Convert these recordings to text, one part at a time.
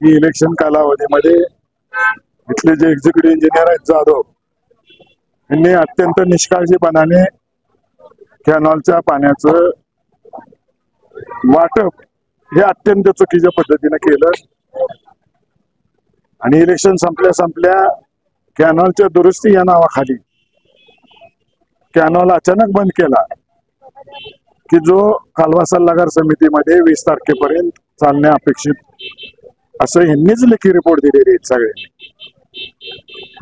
की इलेक्शन कालावधीमध्ये इथले जे एक्झिक्युटिव्ह इंजिनियर आहेत जाधव यांनी अत्यंत निष्काळजीपणाने कॅनॉलच्या पाण्याचं वाटप हे अत्यंत चुकीच्या पद्धतीने केलं आणि इलेक्शन संपल्या संपल्या कॅनॉलच्या दुरुस्ती या नावाखाली कॅनॉल अचानक बंद केला की जो कालवा सल्लागार समितीमध्ये 20 तारखेपर्यंत चालणे अपेक्षित असं ह्यांनीच लेखी रिपोर्ट दिलेले आहेत सगळ्यांनी।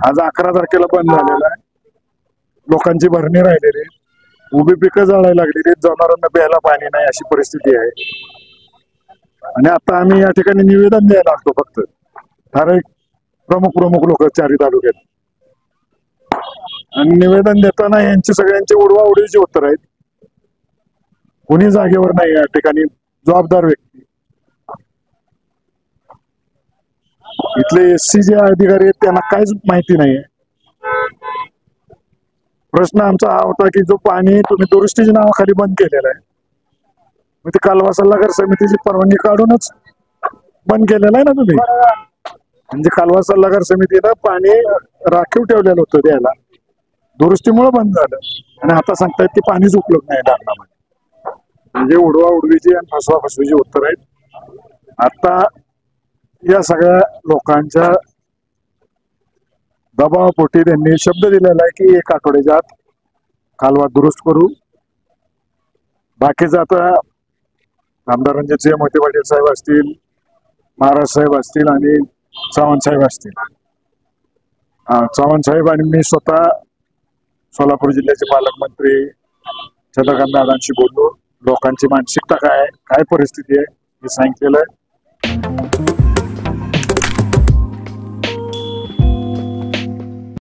आज 11 तारखेला बंद झालेला आहे, लोकांची भरणी राहिलेली, उभी पिकं जळायला लागलेली, जनावरांना प्यायला पाणी नाही अशी परिस्थिती आहे। आणि आता आम्ही या ठिकाणी निवेदन द्यायला लागतो फक्त ठराविक प्रमुख लोक 4 तालुक्यात, आणि निवेदन देताना यांची सगळ्यांची उडवाउडवीची उत्तर आहेत। कोणी जागेवर नाही या ठिकाणी जबाबदार व्यक्ती। इथले SC जे अधिकारी आहेत त्यांना काहीच माहिती नाहीये। प्रश्न आमचा हा होता की जो पाणी तुम्ही दुरुस्तीच्या नावाखाली बंद केलेला आहे, मग ते कालवा सल्लागार समितीची परवानगी काढूनच बंद केलेलं आहे ना तुम्ही। म्हणजे कालवा सल्लागार समितीनं पाणी राखीव ठेवलेलं होतं द्यायला, दुरुस्तीमुळे बंद झालं आणि आता सांगतायत की पाणीच उपलब्ध नाही धरणामध्ये। म्हणजे उडवा उडवीची आणि फसवा फसवीची उत्तर आहेत। आता या सगळ्या लोकांच्या दबावापोटी त्यांनी शब्द दिलेला आहे की 1 आठवड्याच्या आत कालवा दुरुस्त करू। बाकीचं आता आमदार रणजित मोहिते पाटील साहेब असतील, महाराज साहेब असतील आणि चव्हाण साहेब असतील, चव्हाण साहेब आणि मी स्वतः सोलापूर जिल्ह्याचे पालकमंत्री चंद्रकांत दादांशी बोललो। लोकांची मानसिकता काय परिस्थिती आहे हे सांगितलेलं आहे।